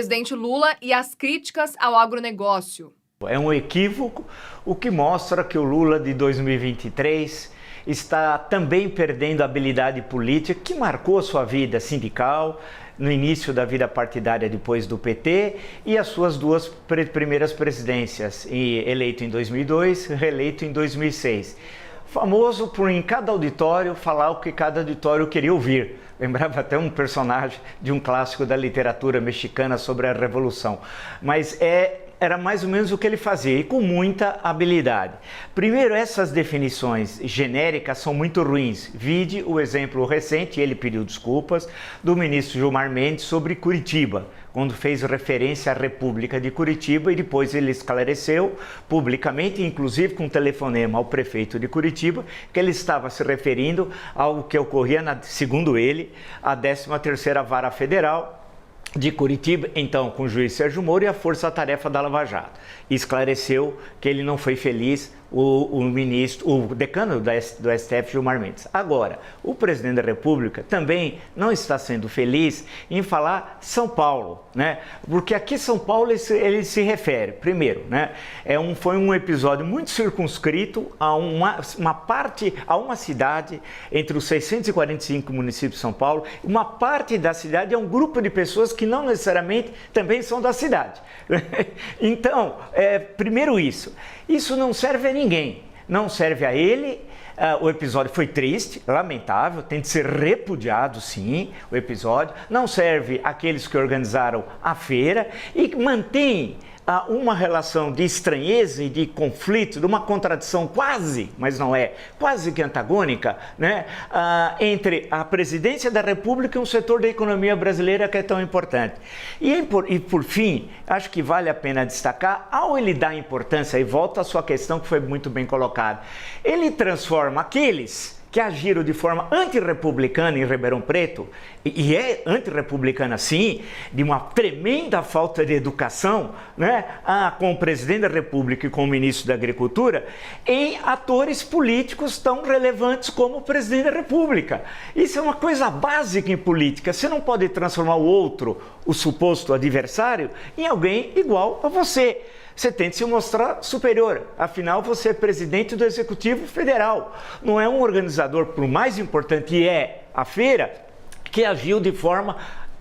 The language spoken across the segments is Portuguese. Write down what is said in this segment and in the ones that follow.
presidente Lula e as críticas ao agronegócio. É um equívoco, o que mostra que o Lula de 2023 está também perdendo a habilidade política que marcou sua vida sindical, no início da vida partidária depois do PT e as suas duas primeiras presidências, eleito em 2002, reeleito em 2006. Famoso por em cada auditório falar o que cada auditório queria ouvir. Lembrava até um personagem de um clássico da literatura mexicana sobre a Revolução. Mas era mais ou menos o que ele fazia, e com muita habilidade. Primeiro, essas definições genéricas são muito ruins. Vide o exemplo recente, ele pediu desculpas, do ministro Gilmar Mendes sobre Curitiba, quando fez referência à República de Curitiba, e depois ele esclareceu publicamente, inclusive com telefonema ao prefeito de Curitiba, que ele estava se referindo ao que ocorria, segundo ele, a 13ª Vara Federal de Curitiba, então com o juiz Sérgio Moro e a força-tarefa da Lava Jato. E esclareceu que ele não foi feliz, o decano do STF, Gilmar Mendes. Agora, o presidente da República também não está sendo feliz em falar São Paulo, né? Porque aqui São Paulo ele se refere, primeiro, né? Foi um episódio muito circunscrito a uma cidade entre os 645 municípios de São Paulo. Uma parte da cidade é um grupo de pessoas que não necessariamente também são da cidade. Então, primeiro isso não serve a ninguém, não serve a ele. O episódio foi triste, lamentável, tem de ser repudiado, sim, o episódio. Não serve àqueles que organizaram a feira e mantém uma relação de estranheza e de conflito, de uma contradição quase, mas não é, quase que antagônica, né, entre a presidência da República e um setor da economia brasileira que é tão importante. E por fim, acho que vale a pena destacar, ao ele dar importância, e volta à sua questão que foi muito bem colocada, ele transforma aqueles que agiram de forma antirrepublicana em Ribeirão Preto, e é antirrepublicana sim, de uma tremenda falta de educação, né, com o presidente da República e com o ministro da Agricultura, em atores políticos tão relevantes como o presidente da República. Isso é uma coisa básica em política. Você não pode transformar o outro, o suposto adversário, em alguém igual a você. Você tem de se mostrar superior, afinal você é presidente do Executivo Federal, não é um organizador, por mais importante a feira, que agiu de forma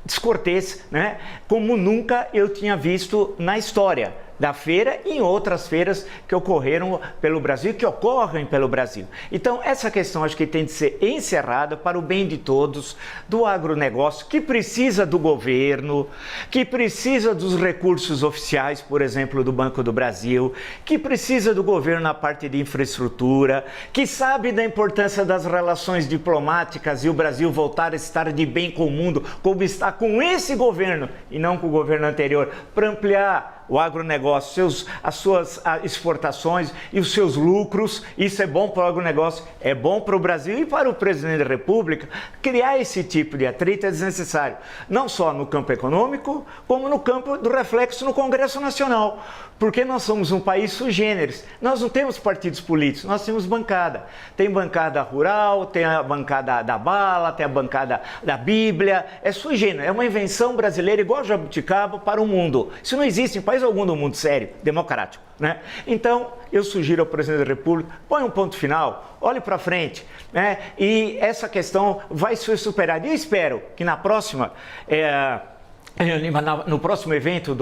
descortês, né? Como nunca eu tinha visto na história da feira e em outras feiras que ocorreram pelo Brasil, que ocorrem pelo Brasil. Então, essa questão acho que tem de ser encerrada para o bem de todos, do agronegócio, que precisa do governo, que precisa dos recursos oficiais, por exemplo, do Banco do Brasil, que precisa do governo na parte de infraestrutura, que sabe da importância das relações diplomáticas e o Brasil voltar a estar de bem com o mundo, como está com esse governo e não com o governo anterior, para ampliar o agronegócio, as suas exportações e os seus lucros. Isso é bom para o agronegócio, é bom para o Brasil e para o presidente da República. Criar esse tipo de atrito é desnecessário, não só no campo econômico, como no campo do reflexo no Congresso Nacional, porque nós somos um país sui generis, nós não temos partidos políticos, nós temos bancada. Tem bancada rural, tem a bancada da bala, tem a bancada da Bíblia, é sui generis, é uma invenção brasileira igual a jabuticaba para o mundo. Isso não existe em país algum do mundo sério, democrático, né? Então, eu sugiro ao presidente da República, põe um ponto final, olhe para frente, né? E essa questão vai ser superada. E eu espero que na próxima... no próximo evento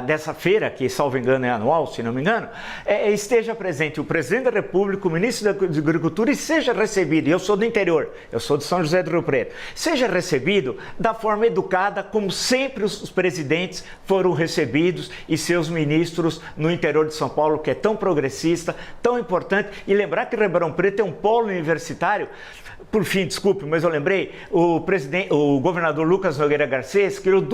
dessa feira, que salvo engano é anual, se não me engano, esteja presente o presidente da República, o ministro da Agricultura, e seja recebido, e eu sou do interior, eu sou de São José do Rio Preto, seja recebido da forma educada, como sempre os presidentes foram recebidos e seus ministros no interior de São Paulo, que é tão progressista, tão importante. E lembrar que Ribeirão Preto é um polo universitário. Por fim, desculpe, mas eu lembrei, o governador Lucas Nogueira Garcês criou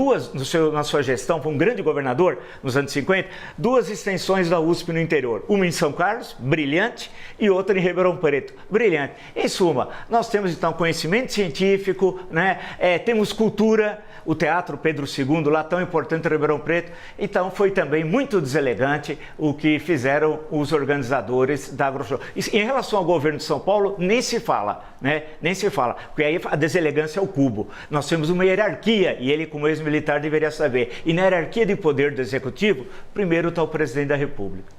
na sua gestão, foi um grande governador nos anos 50, 2 extensões da USP no interior. Uma em São Carlos, brilhante, e outra em Ribeirão Preto, brilhante. Em suma, nós temos então conhecimento científico, né? Temos cultura, o Teatro Pedro II, lá tão importante em Ribeirão Preto. Então foi também muito deselegante o que fizeram os organizadores da AgroShow. Em relação ao governo de São Paulo, nem se fala, né? Nem se fala, porque aí a deselegância é o cubo. Nós temos uma hierarquia, e ele, como ex militar deveria saber. E na hierarquia de poder do Executivo, primeiro está o presidente da República.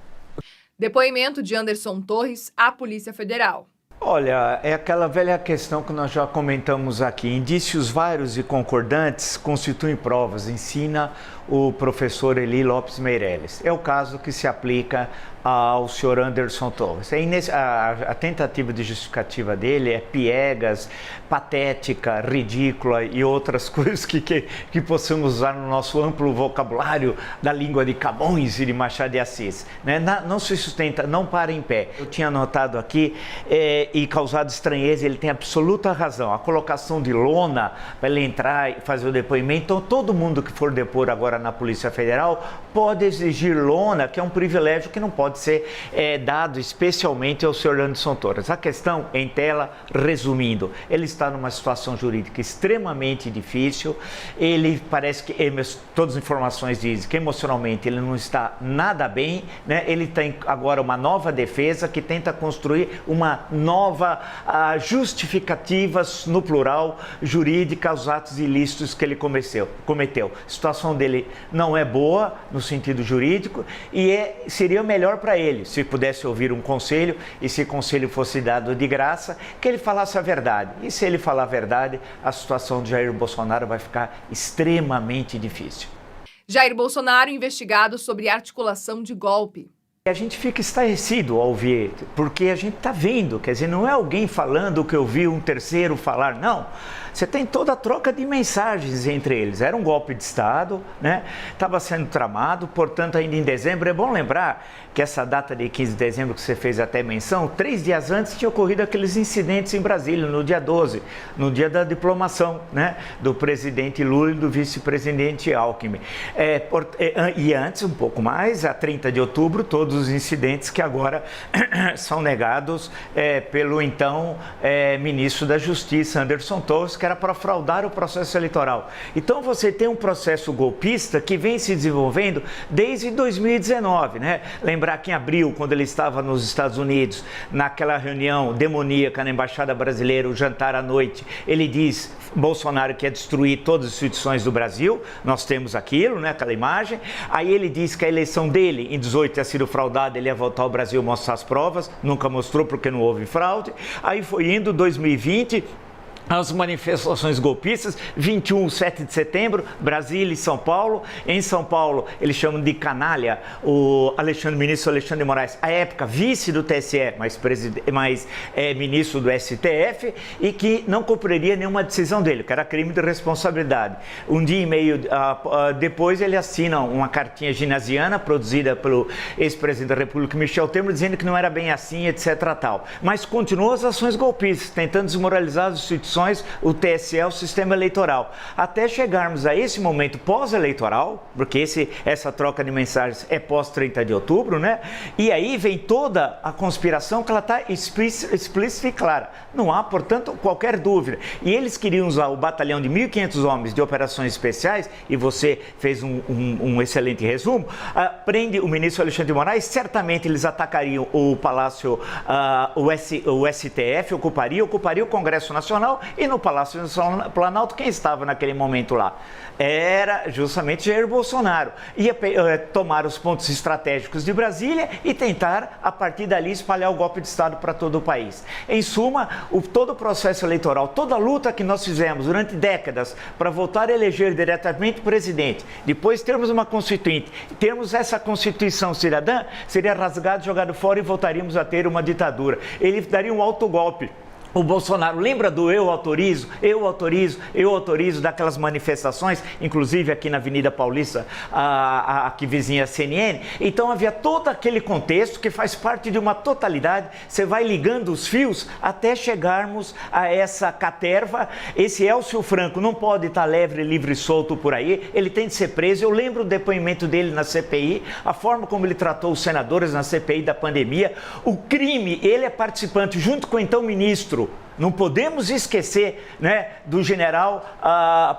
Depoimento de Anderson Torres à Polícia Federal. Olha, é aquela velha questão que nós já comentamos aqui. Indícios vários e concordantes constituem provas, ensina o professor Eli Lopes Meirelles. É o caso que se aplica ao senhor Anderson Torres. A tentativa de justificativa dele é piegas, patética, ridícula e outras coisas que possamos usar no nosso amplo vocabulário da língua de Camões e de Machado de Assis. Né? Não se sustenta, não para em pé. Eu tinha anotado aqui e causado estranheza, ele tem absoluta razão. A colocação de lona para ele entrar e fazer o depoimento, então todo mundo que for depor agora na Polícia Federal pode exigir lona, que é um privilégio que não pode ser dado especialmente ao senhor Anderson Torres. A questão em tela, resumindo, ele está numa situação jurídica extremamente difícil, ele parece que, todas as informações dizem que emocionalmente ele não está nada bem, né? Ele tem agora uma nova defesa que tenta construir uma nova justificativa, no plural, jurídica aos atos ilícitos que ele cometeu. A situação dele não é boa no sentido jurídico e seria melhor para ele, se pudesse ouvir um conselho e se o conselho fosse dado de graça, que ele falasse a verdade. E se ele falar a verdade, a situação de Jair Bolsonaro vai ficar extremamente difícil. Jair Bolsonaro investigado sobre articulação de golpe. A gente fica estarrecido ao ouvir, porque a gente está vendo, quer dizer, não é alguém falando o que eu vi um terceiro falar, não. Você tem toda a troca de mensagens entre eles. Era um golpe de Estado, né? Estava sendo tramado, portanto, ainda em dezembro. É bom lembrar que essa data de 15 de dezembro que você fez até menção, 3 dias antes tinha ocorrido aqueles incidentes em Brasília, no dia 12, no dia da diplomação, né? Do presidente Lula e do vice-presidente Alckmin. E antes, um pouco mais, a 30 de outubro, todos os incidentes que agora são negados pelo então ministro da Justiça, Anderson Torres, que era para fraudar o processo eleitoral. Então você tem um processo golpista que vem se desenvolvendo desde 2019, né? Lembrar que em abril, quando ele estava nos Estados Unidos, naquela reunião demoníaca na Embaixada Brasileira, o jantar à noite, ele diz, Bolsonaro quer destruir todas as instituições do Brasil, nós temos aquilo, né? Aquela imagem. Aí ele diz que a eleição dele em 18 tinha sido fraudada, ele ia voltar ao Brasil mostrar as provas, nunca mostrou porque não houve fraude. Aí foi indo 2020, as manifestações golpistas, 21, 7 de setembro, Brasília e São Paulo. Em São Paulo, eles chamam de canalha o ministro Alexandre de Moraes, à época vice do TSE, mas ministro do STF, e que não cumpriria nenhuma decisão dele, que era crime de responsabilidade. Um dia e meio depois, ele assina uma cartinha ginasiana produzida pelo ex-presidente da República, Michel Temer, dizendo que não era bem assim, etc. tal. Mas continuou as ações golpistas, tentando desmoralizar as instituições, o TSE, o sistema eleitoral, até chegarmos a esse momento pós-eleitoral, porque essa troca de mensagens é pós-30 de outubro, né? E aí vem toda a conspiração que ela está explícita e clara. Não há, portanto, qualquer dúvida. E eles queriam usar o batalhão de 1.500 homens de operações especiais, e você fez um excelente resumo, prende o ministro Alexandre de Moraes, certamente eles atacariam o Palácio, o STF, ocuparia o Congresso Nacional, e no Palácio do Planalto, quem estava naquele momento lá? Era justamente Jair Bolsonaro. Ia tomar os pontos estratégicos de Brasília e tentar, a partir dali, espalhar o golpe de Estado para todo o país. Em suma, todo o processo eleitoral, toda a luta que nós fizemos durante décadas para voltar a eleger diretamente o presidente, depois termos uma constituinte, termos essa Constituição cidadã, seria rasgado, jogado fora e voltaríamos a ter uma ditadura. Ele daria um autogolpe. O Bolsonaro, lembra do eu autorizo, daquelas manifestações, inclusive aqui na Avenida Paulista, aqui vizinha a CNN? Então havia todo aquele contexto que faz parte de uma totalidade, você vai ligando os fios até chegarmos a essa caterva. Esse Elcio Franco não pode estar livre e solto por aí, ele tem de ser preso. Eu lembro o depoimento dele na CPI, a forma como ele tratou os senadores na CPI da pandemia, o crime, ele é participante junto com o então ministro. Não podemos esquecer, né, do general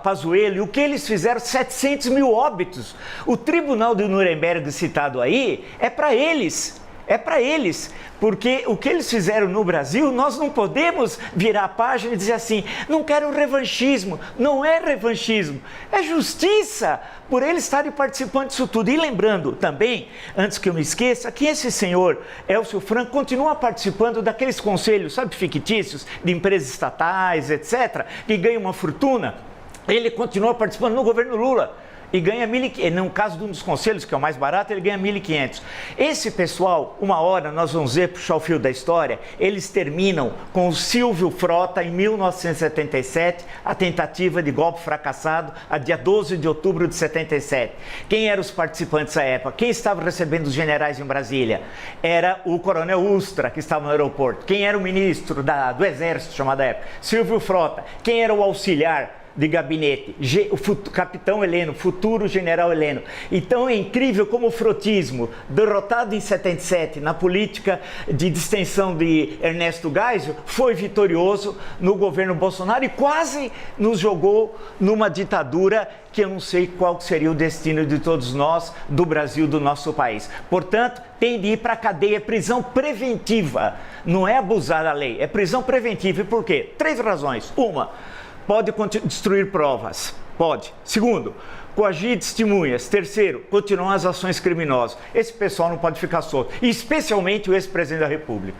Pazuello, e o que eles fizeram, 700 mil óbitos. O tribunal de Nuremberg citado aí é para eles. É para eles, porque o que eles fizeram no Brasil, nós não podemos virar a página e dizer assim, não quero revanchismo. Não é revanchismo, é justiça por eles estarem participando disso tudo. E lembrando também, antes que eu me esqueça, que esse senhor Elcio Franco continua participando daqueles conselhos, sabe, fictícios, de empresas estatais, etc., que ganham uma fortuna. Ele continua participando no governo Lula. E ganha 1.500, no caso de um dos conselhos, que é o mais barato, ele ganha 1.500. Esse pessoal, uma hora nós vamos ver, puxar o fio da história, eles terminam com o Silvio Frota, em 1977, a tentativa de golpe fracassado, a dia 12 de outubro de 77. Quem eram os participantes à época? Quem estava recebendo os generais em Brasília? Era o coronel Ustra, que estava no aeroporto. Quem era o ministro do Exército, chamado à época? Silvio Frota. Quem era o auxiliar de gabinete? O capitão Heleno, futuro general Heleno. Então é incrível como o frotismo, derrotado em 77 na política de distensão de Ernesto Geisel, foi vitorioso no governo Bolsonaro e quase nos jogou numa ditadura que eu não sei qual seria o destino de todos nós, do Brasil, do nosso país. Portanto, tem de ir para a cadeia, prisão preventiva. Não é abusar da lei, é prisão preventiva. E por quê? 3 razões. Uma, pode destruir provas. Pode. Segundo, coagir testemunhas. Terceiro, continuar as ações criminosas. Esse pessoal não pode ficar solto. E especialmente o ex-presidente da República.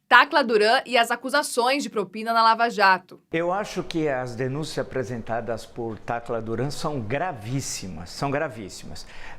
Tacla Duran e as acusações de propina na Lava Jato. Eu acho que as denúncias apresentadas por Tacla Duran são gravíssimas,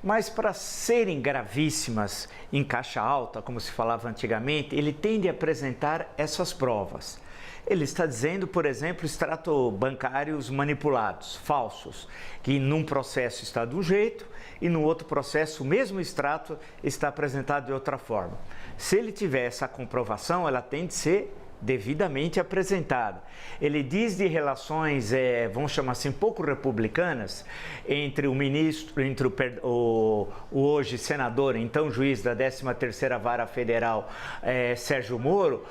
Mas para serem gravíssimas em caixa alta, como se falava antigamente, ele tem de apresentar essas provas. Ele está dizendo, por exemplo, extratos bancários manipulados, falsos, que num processo está de um jeito e no outro processo o mesmo extrato está apresentado de outra forma. Se ele tiver essa comprovação, ela tem de ser devidamente apresentada. Ele diz de relações, vamos chamar assim, pouco republicanas, entre o ministro, entre o hoje senador, então juiz da 13ª Vara Federal, Sérgio Moro,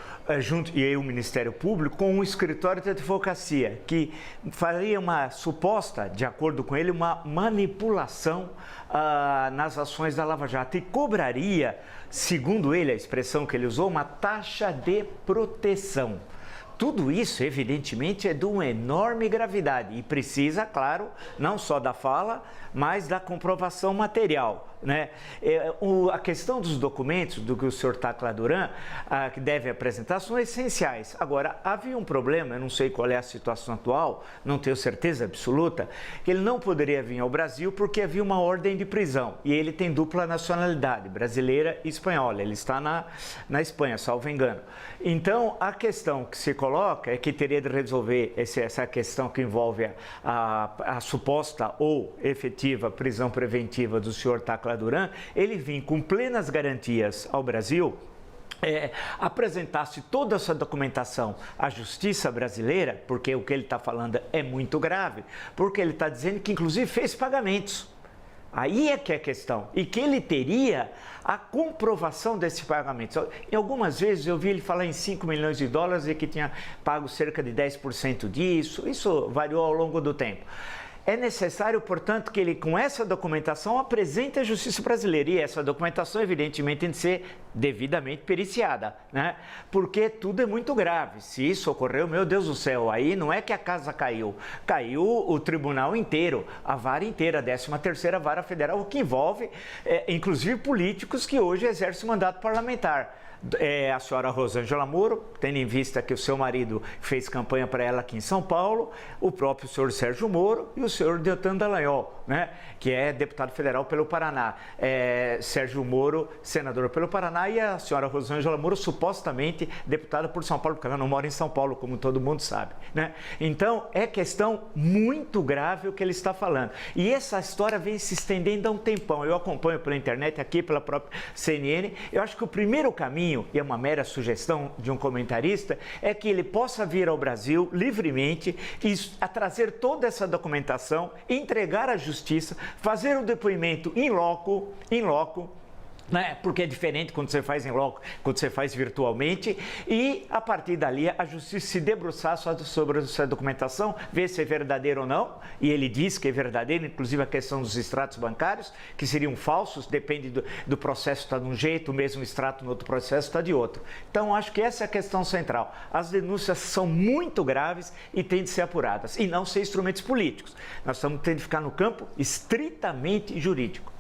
e o Ministério Público, com um escritório de advocacia, que faria uma suposta, de acordo com ele, uma manipulação nas ações da Lava Jato e cobraria, segundo ele, a expressão que ele usou, uma taxa de proteção. Tudo isso, evidentemente, é de uma enorme gravidade e precisa, claro, não só da fala, mas da comprovação material, né? A questão dos documentos, do que o senhor Tacla Duran que deve apresentar, são essenciais. Agora, havia um problema, eu não sei qual é a situação atual, não tenho certeza absoluta, que ele não poderia vir ao Brasil porque havia uma ordem de prisão e ele tem dupla nacionalidade, brasileira e espanhola. Ele está na Espanha, salvo engano. Então, a questão que se coloca é que teria de resolver essa questão que envolve a suposta ou efetiva prisão preventiva do senhor Tacla Duran. Ele vinha com plenas garantias ao Brasil, apresentasse toda essa documentação à justiça brasileira, porque o que ele está falando é muito grave, porque ele está dizendo que inclusive fez pagamentos. Aí é que é a questão, e que ele teria a comprovação desse pagamento. Em algumas vezes eu vi ele falar em 5 milhões de dólares e que tinha pago cerca de 10% disso, isso variou ao longo do tempo. É necessário, portanto, que ele, com essa documentação, apresente à justiça brasileira. E essa documentação, evidentemente, tem de ser devidamente periciada, né? Porque tudo é muito grave. Se isso ocorreu, meu Deus do céu, aí não é que a casa caiu. Caiu o tribunal inteiro, a vara inteira, a 13ª Vara Federal, o que envolve, inclusive, políticos que hoje exercem mandato parlamentar. A senhora Rosângela Moro, tendo em vista que o seu marido fez campanha para ela aqui em São Paulo, o próprio senhor Sérgio Moro e o senhor Deltan Dallagnol, né, que é deputado federal pelo Paraná. Sérgio Moro, senador pelo Paraná, e a senhora Rosângela Moro, supostamente deputada por São Paulo, porque ela não mora em São Paulo, como todo mundo sabe, né? Então, é questão muito grave o que ele está falando. E essa história vem se estendendo há um tempão. Eu acompanho pela internet, aqui pela própria CNN. Eu acho que o primeiro caminho, e é uma mera sugestão de um comentarista, é que ele possa vir ao Brasil livremente e trazer toda essa documentação, entregar à justiça, fazer o depoimento in loco, né? Porque é diferente quando você faz em loco, quando você faz virtualmente, e a partir dali a justiça se debruçar sobre essa documentação, ver se é verdadeiro ou não, e ele diz que é verdadeiro, inclusive a questão dos extratos bancários, que seriam falsos, depende do processo estar de um jeito, o mesmo extrato no outro processo está de outro. Então acho que essa é a questão central. As denúncias são muito graves e têm de ser apuradas, e não ser instrumentos políticos. Nós estamos tendo de ficar no campo estritamente jurídico.